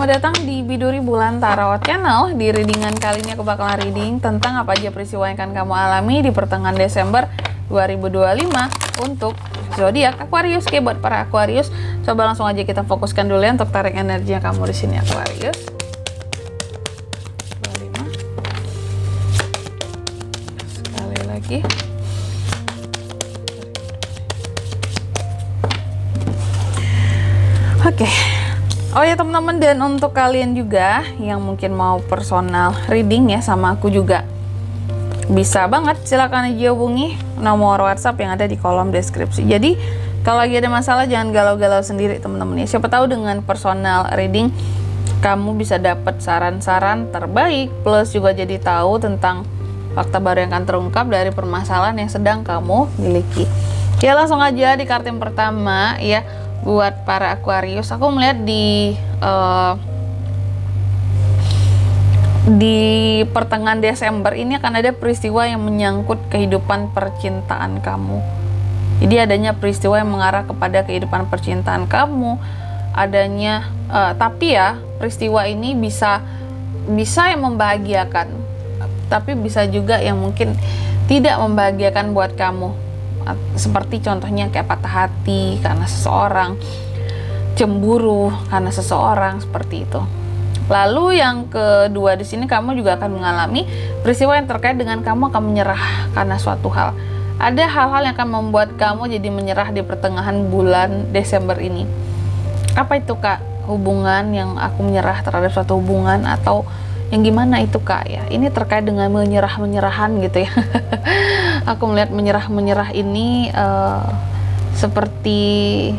Selamat datang di Biduri Bulan Tarot Channel. Di readingan kali ini aku bakalan reading tentang apa aja peristiwa yang akan kamu alami di pertengahan Desember 2025 untuk zodiak Aquarius. Oke, buat para Aquarius, coba langsung aja kita fokuskan dulu ya untuk tarik energinya kamu di sini Aquarius. 25. Sekali lagi. Oke. Oh ya teman-teman, dan untuk kalian juga yang mungkin mau personal reading ya sama aku juga, bisa banget, silakan aja hubungi nomor WhatsApp yang ada di kolom deskripsi. Jadi kalau lagi ada masalah jangan galau-galau sendiri teman-teman ya. Siapa tahu dengan personal reading kamu bisa dapat saran-saran terbaik, plus juga jadi tahu tentang fakta baru yang akan terungkap dari permasalahan yang sedang kamu miliki. Ya langsung aja di kartu yang pertama ya. Buat para Aquarius, aku melihat di pertengahan Desember ini akan ada peristiwa yang menyangkut kehidupan percintaan kamu. Jadi adanya peristiwa yang mengarah kepada kehidupan percintaan kamu, adanya tapi ya peristiwa ini bisa yang membahagiakan, tapi bisa juga yang mungkin tidak membahagiakan buat kamu. Seperti contohnya kayak patah hati karena seseorang, cemburu karena seseorang, seperti itu. Lalu yang kedua di sini kamu juga akan mengalami peristiwa yang terkait dengan kamu akan menyerah karena suatu hal. Ada hal-hal yang akan membuat kamu jadi menyerah di pertengahan bulan Desember ini. Apa itu Kak? Hubungan yang aku menyerah terhadap suatu hubungan atau yang gimana itu Kak ya? Ini terkait dengan menyerah-menyerahan gitu ya. Aku melihat menyerah-menyerah ini seperti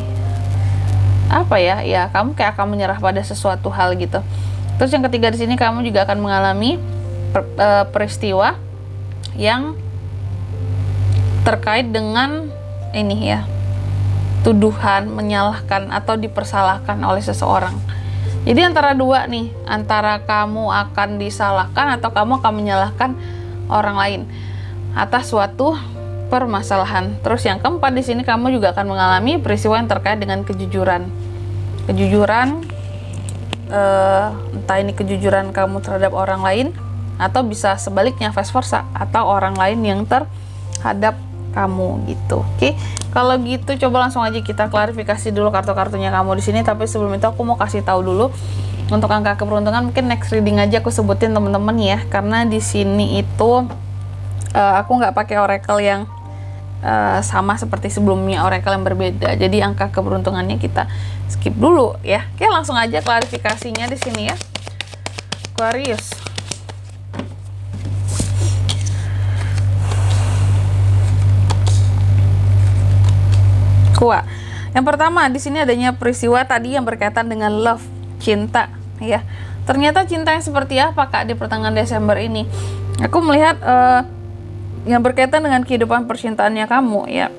apa ya? Ya kamu kayak akan menyerah pada sesuatu hal gitu. Terus yang ketiga di sini kamu juga akan mengalami peristiwa yang terkait dengan ini ya, tuduhan, menyalahkan atau dipersalahkan oleh seseorang. Jadi antara dua nih, antara kamu akan disalahkan atau kamu akan menyalahkan orang lain atas suatu permasalahan. Terus yang keempat di sini kamu juga akan mengalami peristiwa yang terkait dengan kejujuran. Kejujuran, entah ini kejujuran kamu terhadap orang lain atau bisa sebaliknya vice versa, atau orang lain yang terhadap kamu gitu. Oke, kalau gitu coba langsung aja kita klarifikasi dulu kartu-kartunya kamu di sini. Tapi sebelum itu aku mau kasih tahu dulu untuk angka keberuntungan. Mungkin next reading aja aku sebutin teman-teman ya, karena di sini itu aku nggak pakai oracle yang sama seperti sebelumnya, oracle yang berbeda. Jadi angka keberuntungannya kita skip dulu ya. Oke, langsung aja klarifikasinya di sini ya, Aquarius. Yang pertama di sini adanya peristiwa tadi yang berkaitan dengan love, cinta ya. Ternyata cinta yang seperti apa Kak di pertengahan Desember ini? Aku melihat yang berkaitan dengan kehidupan percintaannya kamu ya.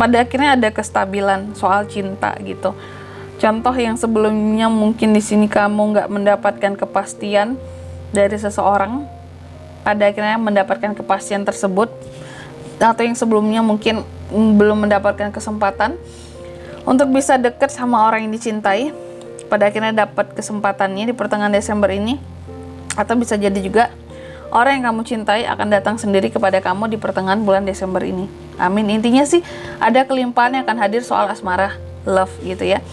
Pada akhirnya ada kestabilan soal cinta gitu. Contoh yang sebelumnya mungkin di sini kamu nggak mendapatkan kepastian dari seseorang, pada akhirnya mendapatkan kepastian tersebut. Atau yang sebelumnya mungkin belum mendapatkan kesempatan untuk bisa deket sama orang yang dicintai, pada akhirnya dapat kesempatannya di pertengahan Desember ini. Atau bisa jadi juga orang yang kamu cintai akan datang sendiri kepada kamu di pertengahan bulan Desember ini. Amin. Intinya sih ada kelimpahan yang akan hadir soal asmara, love gitu ya.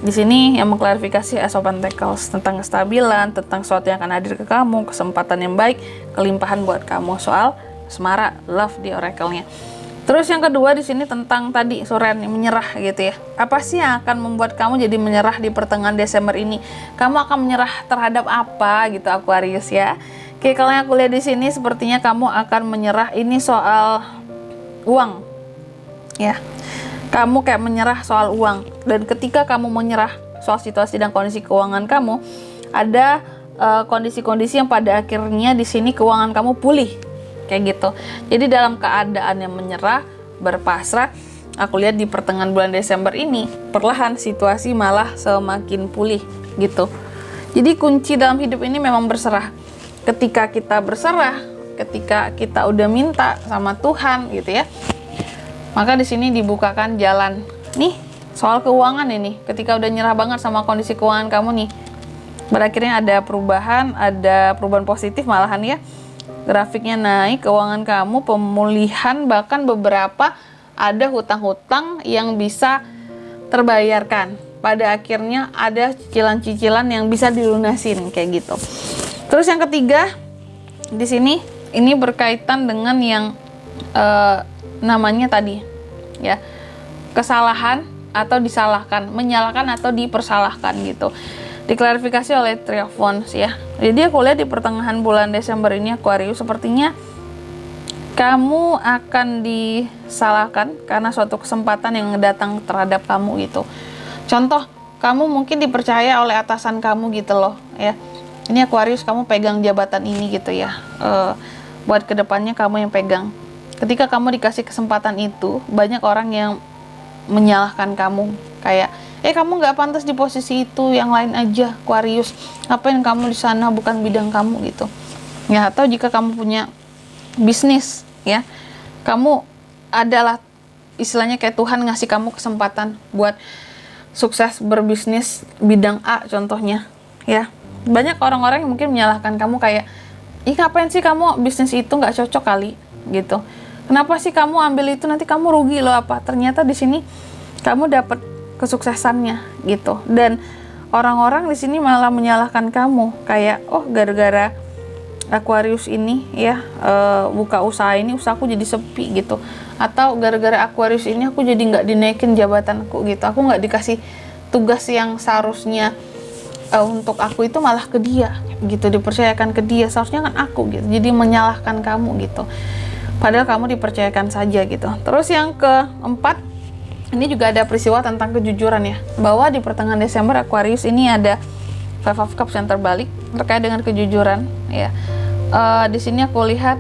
Di sini yang mengklarifikasi Ace of Pentacles tentang kestabilan, tentang sesuatu yang akan hadir ke kamu, kesempatan yang baik, kelimpahan buat kamu soal asmara, love di oracle-nya. Terus yang kedua di sini tentang tadi Suren menyerah gitu ya. Apa sih yang akan membuat kamu jadi menyerah di pertengahan Desember ini? Kamu akan menyerah terhadap apa gitu Aquarius ya? Oke, kalau yang aku lihat di sini sepertinya kamu akan menyerah ini soal uang. Ya. Kamu kayak menyerah soal uang, dan ketika kamu menyerah soal situasi dan kondisi keuangan kamu, ada kondisi-kondisi yang pada akhirnya di sini keuangan kamu pulih. Kayak gitu. Jadi dalam keadaan yang menyerah, berpasrah, aku lihat di pertengahan bulan Desember ini perlahan situasi malah semakin pulih gitu. Jadi kunci dalam hidup ini memang berserah. Ketika kita berserah, ketika kita udah minta sama Tuhan gitu ya, maka di sini dibukakan jalan. Nih, soal keuangan ini, ketika udah nyerah banget sama kondisi keuangan kamu nih, Pada akhirnya ada perubahan positif malahan ya. Grafiknya naik, keuangan kamu, pemulihan, bahkan beberapa ada hutang-hutang yang bisa terbayarkan. Pada akhirnya ada cicilan-cicilan yang bisa dilunasin kayak gitu. Terus yang ketiga di sini ini berkaitan dengan yang namanya tadi ya, kesalahan atau disalahkan, menyalahkan atau dipersalahkan gitu. Diklarifikasi oleh Three of Wands ya. Jadi aku lihat di pertengahan bulan Desember ini Aquarius, sepertinya kamu akan disalahkan karena suatu kesempatan yang datang terhadap kamu gitu. Contoh, kamu mungkin dipercaya oleh atasan kamu gitu loh ya. Ini Aquarius, kamu pegang jabatan ini gitu ya. Buat kedepannya kamu yang pegang. Ketika kamu dikasih kesempatan itu, banyak orang yang menyalahkan kamu, kayak kamu nggak pantas di posisi itu, yang lain aja Aquarius, ngapain kamu di sana, bukan bidang kamu gitu ya. Atau jika kamu punya bisnis ya, kamu adalah istilahnya kayak Tuhan ngasih kamu kesempatan buat sukses berbisnis bidang A contohnya ya. Banyak orang-orang yang mungkin menyalahkan kamu kayak, ngapain sih kamu bisnis itu, nggak cocok kali gitu, kenapa sih kamu ambil itu, nanti kamu rugi loh apa. Ternyata di sini kamu dapat kesuksesannya gitu, dan orang-orang di sini malah menyalahkan kamu kayak, gara-gara Aquarius ini ya buka usaha ini, usahaku jadi sepi gitu, atau gara-gara Aquarius ini aku jadi nggak dinaikin jabatanku gitu, aku nggak dikasih tugas yang seharusnya untuk aku itu malah ke dia gitu, dipercayakan ke dia, seharusnya kan aku gitu, jadi menyalahkan kamu gitu, padahal kamu dipercayakan saja gitu. Terus yang keempat, ini juga ada peristiwa tentang kejujuran ya, bahwa di pertengahan Desember Aquarius ini ada Five of Cups yang terbalik terkait dengan kejujuran ya. Di sini aku lihat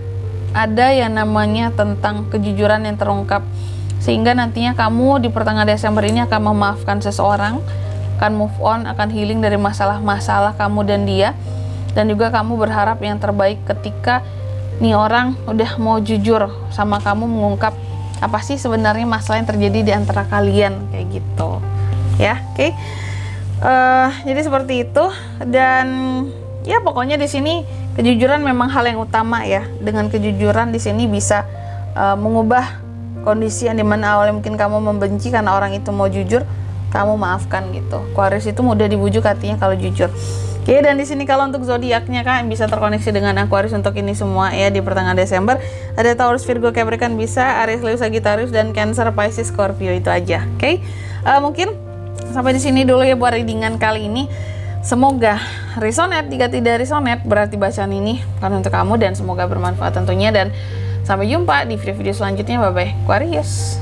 ada yang namanya tentang kejujuran yang terungkap, sehingga nantinya kamu di pertengahan Desember ini akan memaafkan seseorang, akan move on, akan healing dari masalah-masalah kamu dan dia, dan juga kamu berharap yang terbaik ketika nih orang udah mau jujur sama kamu, mengungkap apa sih sebenarnya masalah yang terjadi di antara kalian kayak gitu ya. Oke. Jadi seperti itu, dan ya pokoknya di sini kejujuran memang hal yang utama ya. Dengan kejujuran di sini bisa mengubah kondisi yang dimana awalnya mungkin kamu membenci, karena orang itu mau jujur, kamu maafkan gitu. Aquarius itu mudah dibujuk hatinya kalau jujur. Oke, dan di sini kalau untuk zodiaknya kan bisa terkoneksi dengan Aquarius untuk ini semua ya di pertengahan Desember. Ada Taurus, Virgo, Capricorn bisa, Aries, Leo, Sagittarius, dan Cancer, Pisces, Scorpio, itu aja. Oke. Mungkin sampai di sini dulu ya buat readingan kali ini. Semoga resonate. Jika tidak resonate, berarti bacaan ini bukan untuk kamu, dan semoga bermanfaat tentunya, dan sampai jumpa di video-video selanjutnya. Bye bye Aquarius.